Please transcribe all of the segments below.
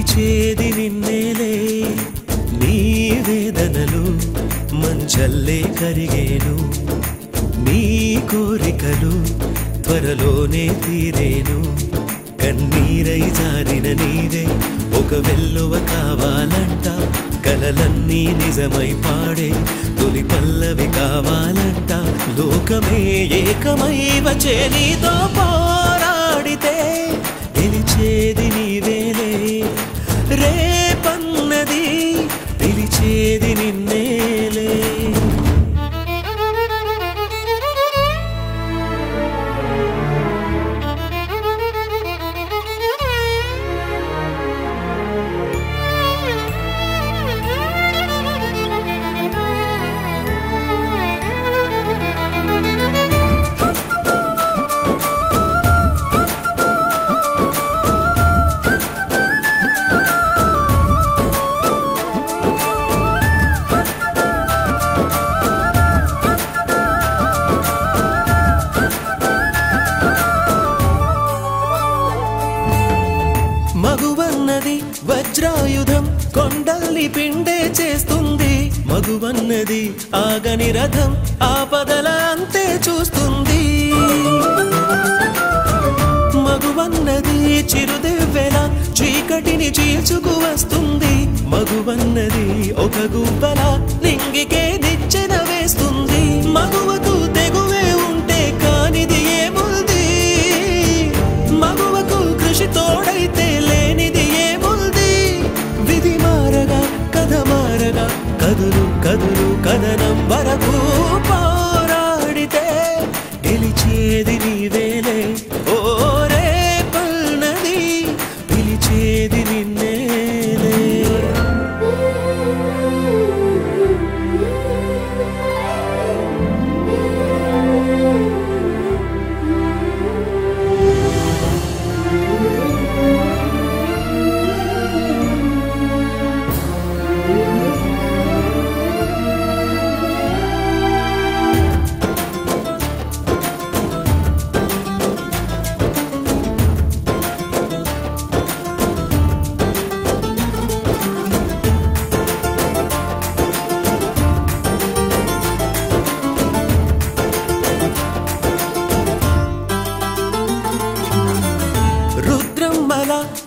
పిలిచేది నిన్నేలే నీ వేదనలు మంచల్లే కరిగేను నీ కోరికలు త్వరలోనే తీరేను కన్నీరై జారిన నీవే ఒక వెల్లువ కావాలంట కలలన్నీ నిజమై పాడే తొలి పల్లవి కావాలంట లోకమే ఏకమై వచ్చే నీతో పోరాడితే గెలిచేది నీవేలే రేపన్నది పిలిచేది నిన్నేలే మగువన్నది వజ్రాయుధం కొండల్ని పిండే చేస్తుంది మగువన్నది ఆగని రథం ఆపదల అంతే చూస్తుంది మగువన్నది చిరుదెవ్వెల చీకటిని చీల్చుకు వస్తుంది మగువన్నది ఒక గువ్వల నింగికే నిచ్చెన వేస్తుంది మగువకు తెగువే ఉంటే కానిది ఏముంది మగువకు కృషి తోడైతే లేనిది ఏముంది విధి మారగా కథ మారగా కదులు కదులు కథనం వరకు పోరాడితే గెలిచేది నీవేలే ఓ రేపన్నది పిలిచేది నిన్నేలే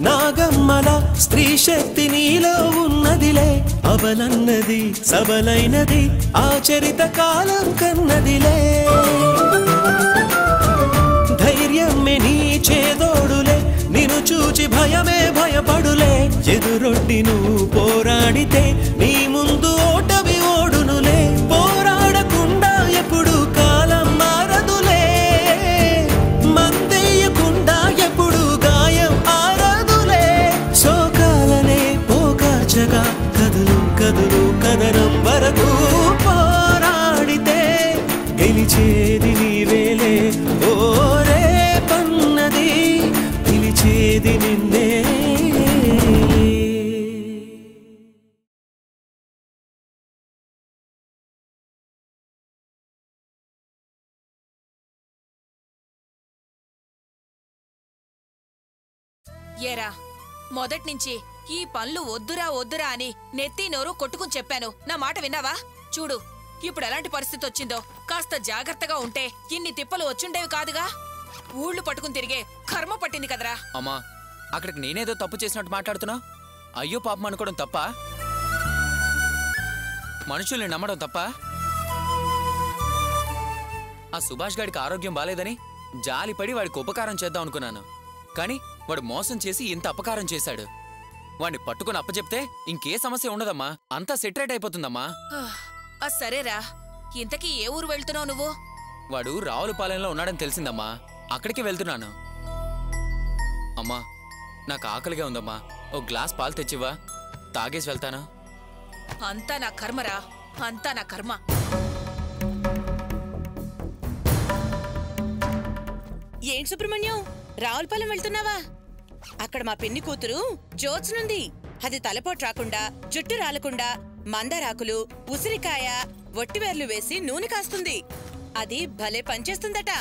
నాగమ్మల స్త్రీ శక్తి నీలో ఉన్నదిలే అవలన్నది సబలైనది ఆచరిత కాలం కన్నదిలే ధైర్యమే నీ చేదోడులే నిన్ను చూచి భయమే భయపడులే ఎదురొడ్డి నువ్వు పోరాడితే నీ ముందు ఓటమి ఓడునులే పోరాడకుండా ఎప్పుడు కాలం మారదులే మందేయకుండా ఎప్పుడు గాయం కదులు కదులు కదనం వరకు పోరాడితే గెలిచేది నీవేలే ఓ రేపన్నది పిలిచేది నిన్నే ఏరా మొదట్నుంచి ఈ పనులు వద్దురా వద్దురా అని నెత్తి నోరు కొట్టుకుని చెప్పాను నా మాట విన్నావా చూడు ఇప్పుడు ఎలాంటి పరిస్థితి వచ్చిందో కాస్త జాగ్రత్తగా ఉంటే ఇన్ని తిప్పలు వచ్చుండేవి కాదుగా ఊళ్ళు పట్టుకుని తిరిగే కర్మ పట్టింది కదరా అమ్మా అక్కడికి నేనేదో తప్పు చేసినట్టు మాట్లాడుతున్నా అయ్యో పాపం అనుకోవడం తప్ప మనుషుల్ని నమ్మడం తప్ప ఆ సుభాష్ గారికి ఆరోగ్యం బాలేదని జాలిపడి వాడికి ఉపకారం చేద్దాం అనుకున్నాను కానీ వాడు మోసం చేసి ఇంత అపకారం చేశాడు వాడిని పట్టుకుని అప్పచెప్తే ఇంకే సమస్య ఉండదమ్మా అంతా సెటరేట్ అయిపోతుందమ్మా సరేరా ఇంతకీ ఏ ఊరు వెళ్తున్నావు నువ్వు వాడు రావులపాలెంలో ఉన్నాడని తెలిసిందమ్మా అక్కడికి వెళ్తున్నాను అమ్మా నాకు ఆకలిగా ఉందమ్మా ఓ గ్లాస్ పాలు తెచ్చివా తాగేసి వెళ్తాను అంతా నా కర్మరా అంతా నా కర్మ ఏంటి సుబ్రహ్మణ్యం రావులపాలెం వెళ్తున్నావా అక్కడ మా పిన్ని కూతురు జోత్స్నుంది అది తలపోటు రాకుండా జుట్టు రాలకుండా మందారాకులు ఉసిరికాయ వట్టివేర్లు వేసి నూనె కాస్తుంది అది భలే పనిచేస్తుందట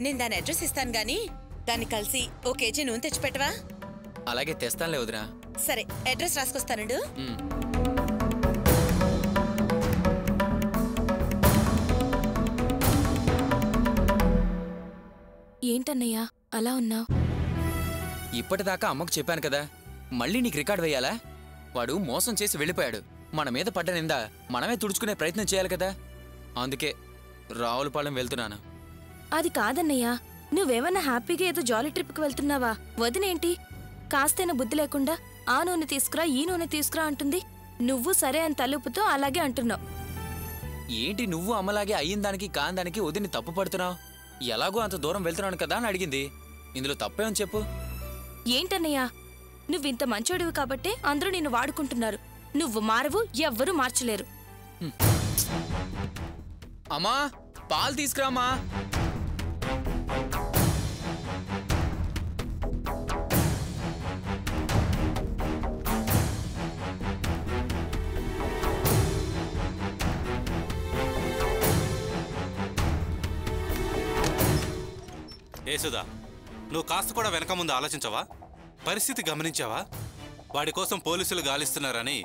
నేను దాని అడ్రస్ ఇస్తాను గాని దాన్ని కలిసి ఓ కేజీ నూనె తెచ్చిపెట్టవా అలాగే తెస్తానులే వదినా. సరే, అడ్రస్ రాసుకొస్తానండు. ఏంటన్నయ్యా అలా ఉన్నావు? ఇప్పటిదాకా అమ్మకు చెప్పాను కదా, మళ్ళీ నీకు రికార్డ్ వేయాలా? వాడు మోసం చేసి వెళ్ళిపోయాడు. మన మీద పడ్డ నింద మనమే తుడుచుకునే ప్రయత్నం చేయాలి కదా. అందుకే రావులపాలెం వెళ్తున్నాను. అది కాదన్నయ్యా, నువ్వేమన్నా హ్యాపీగా ఏదో జాలీ ట్రిప్కి వెళ్తున్నావా? వదినేంటి కాస్తైనా బుద్ధి లేకుండా ఆ నూనె తీసుకురా ఈ నూనె తీసుకురా అంటుంది. నువ్వు సరే అని తలుపుతో అలాగే అంటున్నావు. ఏంటి నువ్వు అమ్మలాగే అయ్యిన దానికి కాని దానికి వదిని తప్పు పడుతున్నావు? ఎలాగో అంత దూరం వెళ్తున్నాను కదా అని అడిగింది. ఇందులో తప్పేమని చెప్పు. ఏంటన్నయ్యా, నువ్వింత మంచోడివి కాబట్టే అందరూ నిన్ను వాడుకుంటున్నారు. నువ్వు మారవు, ఎవ్వరూ మార్చలేరు. అమ్మా పాలు తీసుకురామా. ఏసుదా, నువ్వు కాస్త కూడా వెనక ముందు ఆలోచించవా? పరిస్థితి గమనించావా? వాడి కోసం పోలీసులు గాలిస్తున్నారని,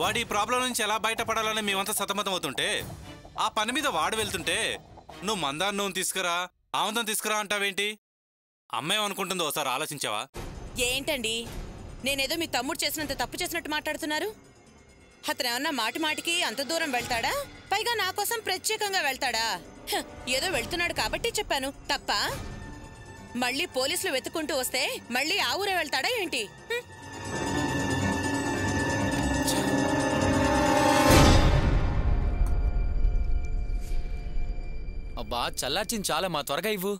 వాడి ప్రాబ్లం నుంచి ఎలా బయటపడాలని మేమంతా సతమతమవుతుంటే, ఆ పని మీద వాడు వెళ్తుంటే నువ్వు మందాన్ని నూనె తీసుకురా ఆముదం తీసుకురా అంటావేంటి? అమ్మేమనుకుంటుందో ఒకసారి ఆలోచించావా? ఏంటండి, నేనేదో మీ తమ్ముడు చేసినంత తప్పు చేసినట్టు మాట్లాడుతున్నారు? అతను ఏమన్నా మాటి మాటికి అంత దూరం వెళ్తాడా? పైగా నా కోసం ప్రత్యేకంగా వెళ్తాడా? ఏదో వెళ్తున్నాడు కాబట్టి చెప్పాను, తప్ప? మళ్ళీ పోలీసులు వెతుక్కుంటూ వస్తే మళ్ళీ ఆ ఊరే వెళ్తాడా ఏంటి? అబ్బా చల్లార్చింది చాలా, మా త్వరగా ఇవ్వు.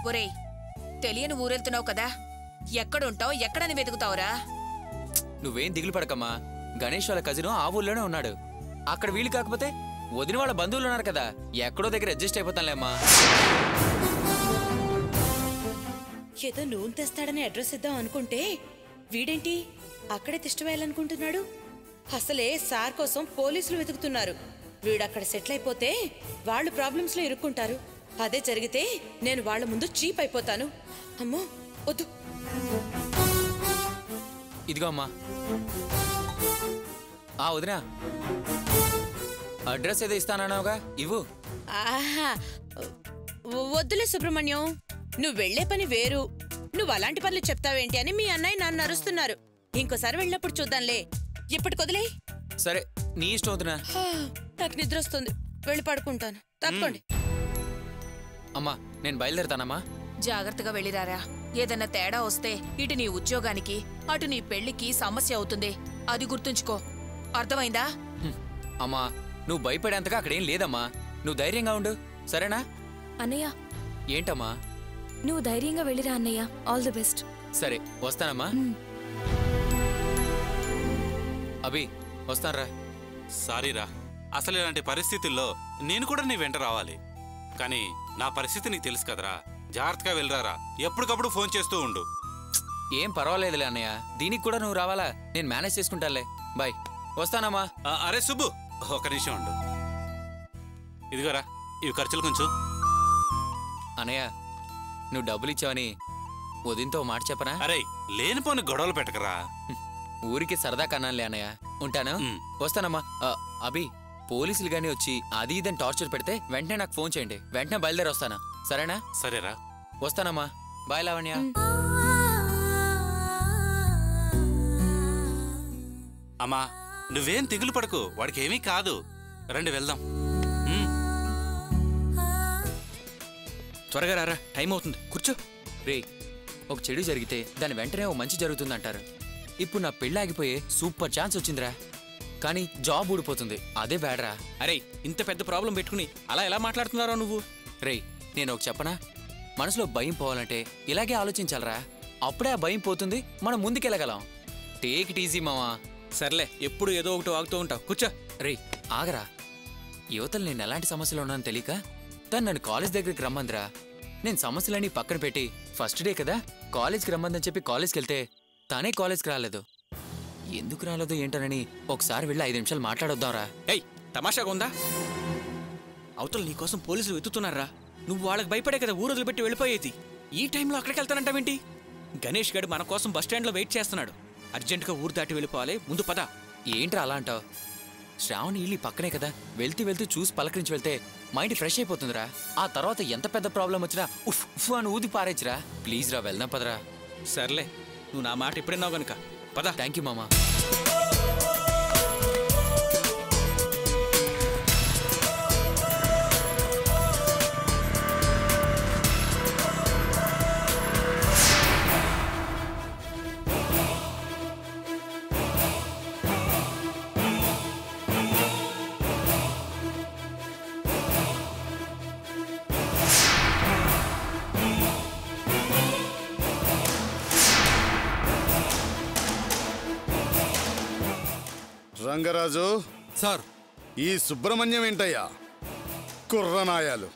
ఒరేయ్, తెలియని ఊరెళ్తున్నావు కదా, ఎక్కడుంటావు ఎక్కడని వెతుకుతావురా? నువ్వేం దిగులు పడకమ్మా. గణేష్ వాళ్ళ కజిను ఆ ఊళ్ళోనే ఉన్నాడు. అక్కడ వీలు కాకపోతే వదిన వాళ్ళ బంధువులు ఉన్నారు కదా, ఎక్కడో దగ్గర అడ్జస్ట్ అయిపోతానులేమ్మా. ఏదో నూనె తెస్తాడని అడ్రస్ ఇద్దాం అనుకుంటే వీడేంటి అక్కడే తిష్టవేయాలనుకుంటున్నాడు? అసలే సార్ కోసం పోలీసులు వెతుకుతున్నారు. వీడక్కడ సెటిల్ అయిపోతే వాళ్ళు ప్రాబ్లమ్స్ లో ఇరుక్కుంటారు. అదే జరిగితే నేను వాళ్ళ ముందు చీప్ అయిపోతాను. అమ్మో వద్దు. ఇదిగో అమ్మా. ఆ వదినా, అడ్రస్ ఏదో ఇస్తానన్నావుగా, ఇవ్వు. ఆహా, వద్దులే సుబ్రహ్మణ్యం, నువ్వు వెళ్లే పని వేరు. నువ్వు అలాంటి పనులు చెప్తావేంటి అని మీ అన్నయ్య నన్ను అరుస్తున్నారు. ఇంకోసారి వెళ్ళినప్పుడు చూద్దాంలే, ఇప్పటికి వదిలే. సరే నీ ఇష్టం వదినా. నాకు నిద్ర వస్తుంది, వెళ్ళి పడుకుంటాను. తప్పకోండి. అమ్మా నేను బయలుదేరుతానమ్మా. జాగ్రత్తగా వెళ్ళిరారా. ఏదన్నా తేడా వస్తే ఇటు నీ ఉద్యోగానికి అటు నీ పెళ్లికి సమస్య అవుతుంది. అది గుర్తుంచుకో, అర్థమైందా? అమ్మా నువ్వు భయపడేంతగా అక్కడేం లేదమ్మా. నువ్వు ధైర్యంగా ఉండు, సరేనా? అన్నయ్య, ఏంటమ్మా? నువ్వు ధైర్యంగా వెళ్ళిరా అన్నయ్య. All the best. సరే వస్తానమ్మా. అభి వస్తానరా. సారీరా, అసలు ఇలాంటి పరిస్థితుల్లో నేను కూడా నీ వెంట రావాలి. కానీ నా పరిస్థితి నీకు తెలుసు కదరా. జాగ్రత్తగా వెళ్ళరారా. ఎప్పటికప్పుడు ఫోన్ చేస్తూ ఉండు. ఏం పర్వాలేదులే అన్నయ్య, దీనికి కూడా నువ్వు రావాలా? నేను మేనేజ్ చేసుకుంటాలే. బాయ్, వస్తానమ్మా. అరే సుబ్బు, ఒక నిమిషం ఉండు. ఇదిగోరా, ఇవి ఖర్చులు కొంచెం. అన్నయ్య నువ్వు డబ్బులు ఇచ్చావని వదినతో మాట చెప్పనా? అరే లేనిపోని గొడవలు పెట్టకరా. ఊరికి సరదా కన్నానులే అన్నయ్య. ఉంటాను, వస్తానమ్మా. అభి పోలీసులు గానీ వచ్చి అది ఇదని టార్చర్ పెడితే వెంటనే నాకు ఫోన్ చేయండి. వెంటనే బయలుదేరి వస్తానా, సరేనా? సరేరా, వస్తానమ్మా. బాయ్ లావణ్య. అమ్మా నువ్వేం దిగులు పడకు, వాడికి ఏమీ కాదు. రండి వెళ్దాం. త్వరగా రారా, టైం అవుతుంది. కూర్చో. రే, ఒక చెడు జరిగితే దాని వెంటనే ఓ మంచి జరుగుతుందంటారు. ఇప్పుడు నా పెళ్ళి ఆగిపోయే సూపర్ ఛాన్స్ వచ్చిందిరా, కానీ జాబ్ ఊడిపోతుంది. అదే బ్యాడ్రా. అరే ఇంత పెద్ద ప్రాబ్లం పెట్టుకుని అలా ఎలా మాట్లాడుతున్నారో నువ్వు? రే నేను ఒక చెప్పనా, మనసులో భయం పోవాలంటే ఇలాగే ఆలోచించాలరా. అప్పుడే ఆ భయం పోతుంది, మనం ముందుకెళ్ళగలం. టేక్ ఇట్ ఈజీ మావా. సర్లే, ఎప్పుడు ఏదో ఒకటి వాగుతూ ఉంటావు. కూర్చో. రే ఆగరా. యువతలు నేను ఎలాంటి సమస్యలు ఉన్నానో తెలియక తను నన్ను కాలేజ్ దగ్గరికి రమ్మందిరా. నేను సమస్యలన్నీ పక్కన పెట్టి ఫస్ట్ డే కదా కాలేజ్కి రమ్మందని చెప్పి కాలేజ్కి వెళ్తే తనే కాలేజ్కి రాలేదు. ఎందుకు రాలేదో ఏంటనని ఒకసారి వెళ్ళి 5 నిమిషాలు మాట్లాడొద్దాంరా. ఏయ్, తమాషాగా ఉందా? అవతల నీకోసం పోలీసులు వెతుకుతున్నారా? నువ్వు వాళ్ళకి భయపడే కదా ఊరు వదిలిపెట్టి వెళ్ళిపోయేది. ఈ టైంలో అక్కడికి వెళ్తానంటావేంటి? గణేష్ గడు మన కోసం బస్టాండ్లో వెయిట్ చేస్తున్నాడు. అర్జెంటుగా ఊరు దాటి వెళ్ళిపోవాలి. ముందు పద. ఏంట్రా అలా అంటావు? శ్రావణి ఇల్లు పక్కనే కదా, వెళ్తూ చూసి పలకరించి వెళ్తే మైండ్ ఫ్రెష్ అయిపోతుందిరా. ఆ తర్వాత ఎంత పెద్ద ప్రాబ్లం వచ్చినా ఉఫ్ ఉఫ్ అని ఊది పారేచ్చురా. ప్లీజ్ రా, వెళ్దాం పదరా. సర్లే, నువ్వు నా మాట ఎప్పుడన్నావు గనుక పద. థ్యాంక్ యూ మామా. రంగరాజు సార్, ఈ సుబ్రహ్మణ్యం ఏంటయ్యా? కుర్రనాయాలు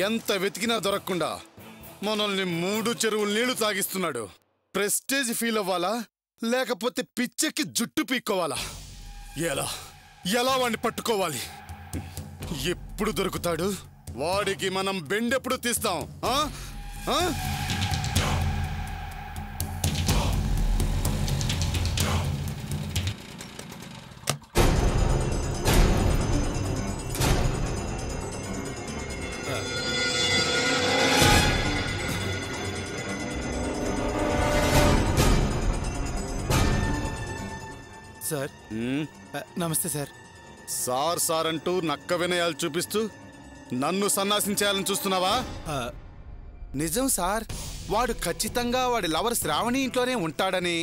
ఎంత వెతికినా దొరకకుండా మనల్ని 3 చెరువులు నీళ్లు తాగిస్తున్నాడు. ప్రెస్టేజ్ ఫీల్ అవ్వాలా లేకపోతే పిచ్చెక్కి జుట్టు పీక్కోవాలా? ఎలా వాడిని పట్టుకోవాలి? ఎప్పుడు దొరుకుతాడు? వాడికి మనం బెండెప్పుడు తీస్తాం? సార్, నమస్తే సార్. సార్ అంటూ నక్క వినయాలు చూపిస్తూ నన్ను సన్నాసించేయాలని చూస్తున్నావా? నిజం సార్, వాడు ఖచ్చితంగా వాడి లవర్ శ్రావణి ఇంట్లోనే ఉంటాడని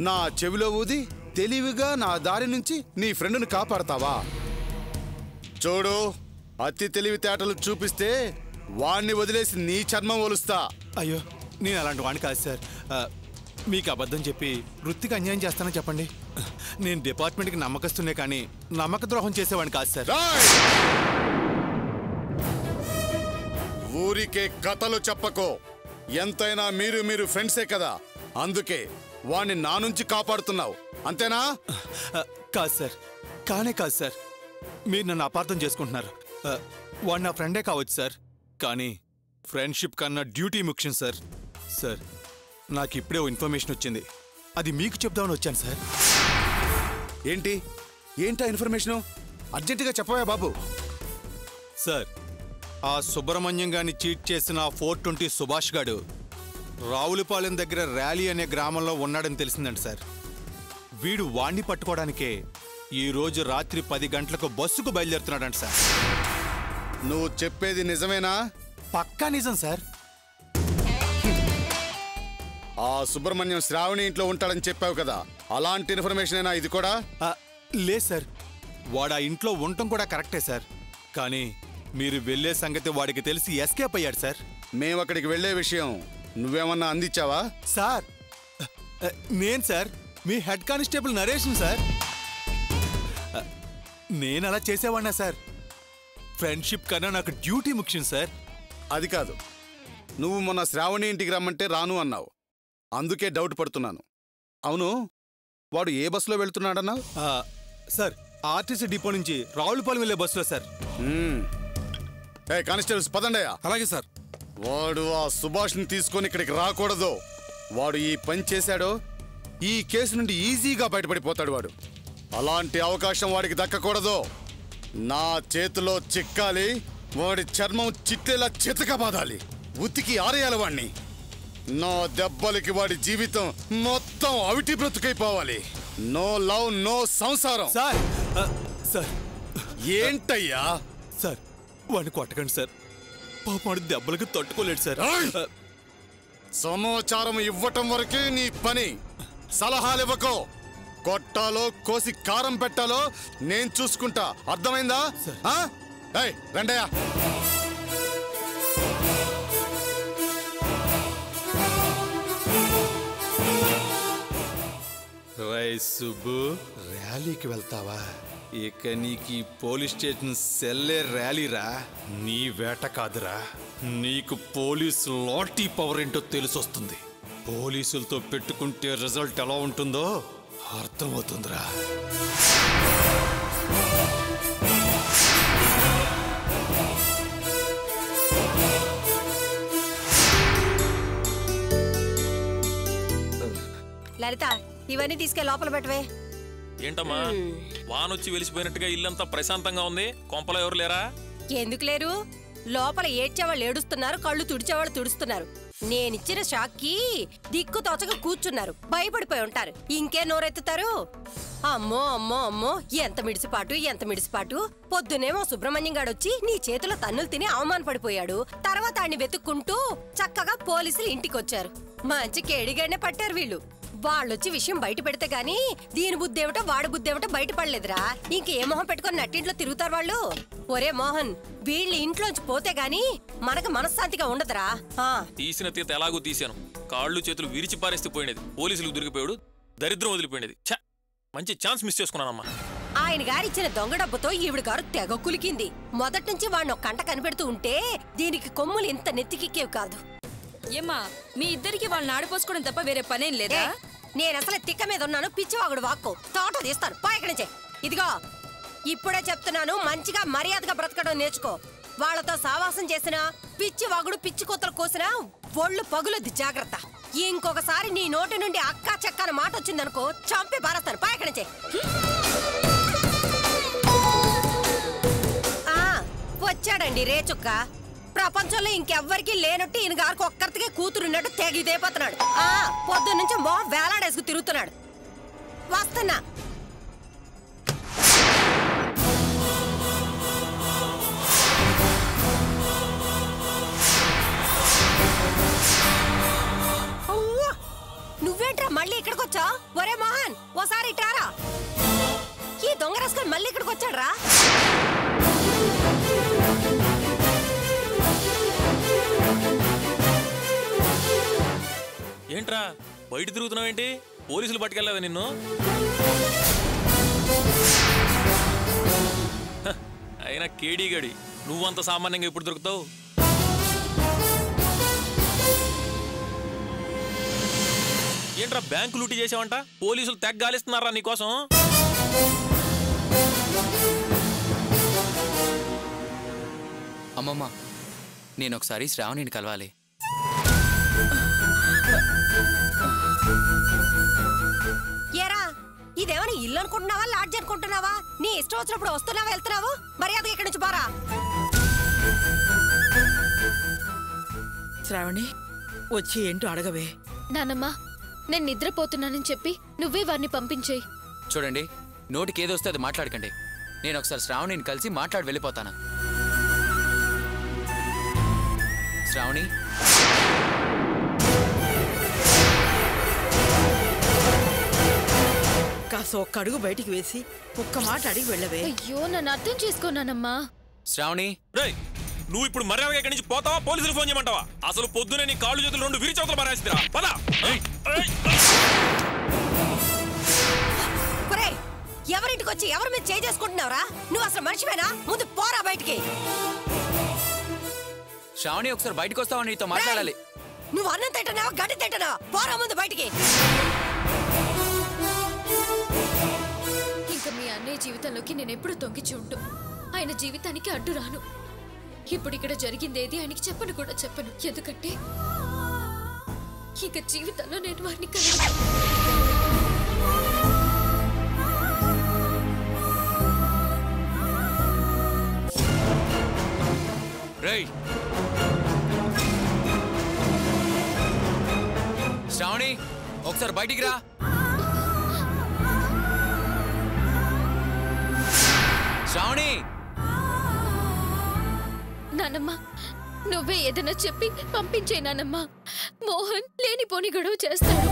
నా చెవిలో ఊది తెలివిగా నా దారి నుంచి నీ ఫ్రెండ్ను కాపాడతావా? చూడు, అతి తెలివితేటలు చూపిస్తే వాణ్ణి వదిలేసి నీ చర్మం ఒలుస్తా. అయ్యో, నేను అలాంటి వాడిని కాదు సార్. మీకు అబద్ధం చెప్పి వృత్తికి అన్యాయం చేస్తానని చెప్పండి. నేను డిపార్ట్మెంట్కి నమ్మకస్తున్నే కానీ నమ్మక ద్రోహం చేసేవాడిని కాదు సార్. ఊరికే కథలు చెప్పకో. ఎంతైనా మీరు ఫ్రెండ్సే కదా, అందుకే వాణ్ణి నా నుంచి కాపాడుతున్నావు, అంతేనా? కాదు సార్, కాదు సార్. మీరు నన్ను అపార్థం చేసుకుంటున్నారు. వాడు నా ఫ్రెండే కావచ్చు సార్, కానీ ఫ్రెండ్షిప్ కన్నా డ్యూటీ ముఖ్యం సార్. సార్, నాకు ఇప్పుడే ఇన్ఫర్మేషన్ వచ్చింది, అది మీకు చెప్దామని వచ్చాను సార్. ఏంటా ఇన్ఫర్మేషను? అర్జెంటుగా చెప్పవా బాబు. సార్, ఆ సుబ్రహ్మణ్యం గారిని చీట్ చేసిన 420 సుభాష్ గాడు రావులపాలెం దగ్గర ర్యాలీ అనే గ్రామంలో ఉన్నాడని తెలిసిందండి సార్. వీడు వాణ్ణి పట్టుకోవడానికే ఈ రోజు రాత్రి 10 గంటలకు బస్సుకు బయలుదేరుతున్నాడంట సార్. నువ్వు చెప్పేది నిజమేనా? పక్కా నిజం సార్. ఆ సుబ్రహ్మణ్యం శ్రావణి ఇంట్లో ఉంటాడని చెప్పావు కదా, అలాంటి ఇన్ఫర్మేషనేనా ఇది కూడా? లేదు సార్, వాడు ఆ ఇంట్లో ఉండటం కూడా కరెక్టే సార్, కానీ మీరు వెళ్లే సంగతి వాడికి తెలిసి ఎస్కేప్ అయ్యాడు సార్. మేము అక్కడికి వెళ్లే విషయం నువ్వేమన్నా అందించావా? సార్, నేను సార్ మీ హెడ్ కానిస్టేబుల్ నరేషన్ సార్. నేను అలా చేసేవాడినా సార్? ఫ్రెండ్షిప్ కన్నా నాకు డ్యూటీ ముఖ్యం సార్. అది కాదు, నువ్వు మొన్న శ్రావణి ఇంటికి రమ్మంటే రాను అన్నావు, అందుకే డౌట్ పడుతున్నాను. అవును, వాడు ఏ బస్సులో వెళ్తున్నాడన్నా? సార్, ఆర్టీసీ డిపో నుంచి రావులపాలెం వెళ్లే బస్సులో సార్. కానిస్టేబుల్స్ పదండయ్యా. అలాగే సార్. వాడు ఆ సుభాష్ని తీసుకొని ఇక్కడికి రాకూడదు. వాడు ఈ పని చేశాడో ఈ కేసు నుండి ఈజీగా బయటపడిపోతాడు. వాడు అలాంటి అవకాశం వాడికి దక్కకూడదు. నా చేతిలో చిక్కాలి, వాడి చర్మం చిట్టేలా చితకబాదాలి, ఉతికి ఆరేయాలి వాణ్ణి. నా దెబ్బలకి వాడి జీవితం మొత్తం అవిటి బ్రతుకైపోవాలి. నో లవ్, నో సంసారం. సార్, సార్ ఏంటయ్యా? సార్, వాడిని కొట్టకండి సార్, పాపం దెబ్బలకు తట్టుకోలేడు సార్. సమాచారం ఇవ్వటం వరకే నీ పని, సలహాలు ఇవ్వకో. కొట్టాలో కోసి కారం పెట్టాలో నేను చూసుకుంటా, అర్థమైందా? రండయ్యా. రై సుబ్బు, ర్యాలీకి వెళ్తావా? ఇక నీకు పోలీస్ స్టేషన్ సెల్లే ర్యాలీరా, నీ వేట కాదురా. నీకు పోలీసు లాఠీ పవర్ ఏంటో తెలిసొస్తుంది. పోలీసులతో పెట్టుకుంటే రిజల్ట్ ఎలా ఉంటుందో అర్థమవుతుందిరా. లలిత ఇవన్నీ తీసుకెళ్ళి లోపల పెట్టవే. ఏంటమ్మా వానొచ్చి వెలిసిపోయినట్టుగా ఇల్లంతా ప్రశాంతంగా ఉంది, కొంపలో ఎవరు లేరా? ఎందుకు లేరు? లోపల ఏడ్చేవాళ్ళు ఏడుస్తున్నారు, కళ్ళు తుడిచేవాళ్ళు తుడుస్తున్నారు. నేనిచ్చిన షాక్కి దిక్కు తోచగా కూర్చున్నారు, భయపడిపోయి ఉంటారు. ఇంకే నోరెత్తుతారు? అమ్మో అమ్మో అమ్మో, ఎంత మిడిసిపాటు. పొద్దునేమో సుబ్రహ్మణ్యం గాడొచ్చి నీ చేతిలో తన్నులు తిని అవమానపడిపోయాడు. తర్వాత ఆడిని వెతుక్కుంటూ చక్కగా పోలీసులు ఇంటికొచ్చారు. మంచి కేడిగానే పట్టారు వీళ్ళు. వాళ్ళొచ్చి విషయం బయట పెడితే గాని దీని బుద్ధేమిటో వాడి బుద్ధేమిటో బయటపడలేదురా. ఇంకే మొహం పెట్టుకుని నట్టింట్లో తిరుగుతారు వాళ్ళు. ఒరే మోహన్, వీళ్ళు ఇంట్లోంచి పోతే గాని మనకు మనశ్శాంతిగా ఉండదురా. తీసిన తీత ఎలాగో తీశాను, కాళ్ళు చేతులు విరిచి పారేస్తే పోయినది. పోలీసులకు దొరికిపోయాడు, దరిద్రం వదిలిపోయినది. మంచి ఛాన్స్ మిస్ చేసుకున్నానమ్మా. ఆయన గారిచ్చిన దొంగ డబ్బుతో ఈవిడ గారు తెగ కులికింది. మొదటి నుంచి వాడిని ఒక కంట కనిపెడుతూ ఉంటే దీనికి కొమ్ములు ఇంత నెత్తికెక్కేవి కాదు. ఏమ్మా, మీ ఇద్దరికి వాళ్ళని ఆడిపోసుకోవడం తప్ప వేరే పనేం లేదా? నేనసలు తిక్క మీద ఉన్నాను, పిచ్చివాగుడు వాక్కు తోట తీస్తాను. పో ఇక్కడి నుంచే. ఇదిగో ఇప్పుడే చెప్తున్నాను, మంచిగా మర్యాదగా బ్రతకడం నేర్చుకో. వాళ్లతో సావాసం చేసినా, పిచ్చి వాగుడు పిచ్చి కూతలు కోసినా ఒళ్ళు పగులొద్ది, జాగ్రత్త. ఇంకొకసారి నీ నోటి నుండి అక్కా చెక్కన మాట వచ్చిందనుకో, చంపి బారేస్తాను. పో ఇక్కడి నుంచే. వచ్చాడండి రేచుక్క. ప్రపంచంలో ఇంకెవ్వరికీ లేనట్టు ఈయన గారికి ఒక్కరికే కూతురున్నట్టు తెగిదేపోతున్నాడు. పొద్దున్న నుంచి మోహం వేలాడేసుకు తిరుగుతున్నాడు. వస్తున్నా. నువ్వేంట్రా మళ్ళీ ఇక్కడికి వచ్చా? ఒరే మోహన్, ఓసారి ఇటారా. ఈ దొంగ రాసుకొని మళ్ళీ ఇక్కడికి వచ్చాడ్రా. ఏంట్రా బయట తిరుగుతున్నావేంటి? పోలీసులు పట్టుకెళ్ళావా నిన్ను? అయినా కేడీగడి, నువ్వంత సామాన్యంగా ఎప్పుడు దొరుకుతావు? ఏంట్రా బ్యాంకు లూటీ చేసావంట? పోలీసులు తెగ గాలిస్తున్నారా నీకోసం? అమ్మమ్మ, నేను ఒకసారి శ్రావణిని కలవాలి. ఏరా, ఇదేమైనా ఇల్లు అనుకుంటున్నావా, లాడ్జ్ అనుకుంటున్నావా? నీ ఇష్టం వచ్చినప్పుడు వస్తున్నావా, వెళ్తున్నావు? మర్యాదగా ఇక్కడి నుంచి పోరా. శ్రావణి, వచ్చి ఏంటో అడగవే. నానమ్మా, నేను నిద్రపోతున్నానని చెప్పి నువ్వే వారిని పంపించేయి. చూడండి, నోటికి ఏదొస్తే అది మాట్లాడకండి. నేను ఒకసారి శ్రావణిని కలిసి మాట్లాడి వెళ్ళిపోతాను. శ్రావణి, కాస్త ఒక్క అడుగు బయటికి వేసి ఒక్క మాట అడిగి వెళ్ళవే. అయ్యో, నన్ను అర్థం చేసుకోనానమ్మా. శ్రావణి, నువ్వు ఇప్పుడు మర్యాదగా ఇక్కడి నుంచి పోతావా, పోలీసులు ఫోన్ చేయమంటావా? అసలు పొద్దునే నీ కాళ్ళు చేతులు రెండు విరిచవతలు మారేసిరా. పద. ఎవరింటికి వచ్చి ఎవరి మీద చేసుకుంటున్నావురా? నువ్వు అసలు మనిషివేనా? ముందు పోరా బయటికి. శ్రావణి, ఒకసారి బయటకు వస్తావా? నీతో మాట్లాడాలి. నువ్వు అన్నం తింటున్నావా, గడ్డి తింటున్నావా? పోరా ముందు బయటికి. ఇంకా మీ అన్నయ్య జీవితంలోకి నేను ఎప్పుడు తొంగిచి ఉంటూ ఆయన జీవితానికి అడ్డు రాను. ఇప్పుడు ఇక్కడ జరిగిందేది ఆయనకి చెప్పను కూడా చెప్పను. ఎందుకంటే ఇక జీవితంలో నేను వారిని శ్రావణి, ఒకసారి బయటికి రా. శ్రావణి, నానమ్మ, నువ్వే ఏదైనా చెప్పి పంపించే నానమ్మ. మోహన్ లేనిపోని గొడవ చేస్తాడు.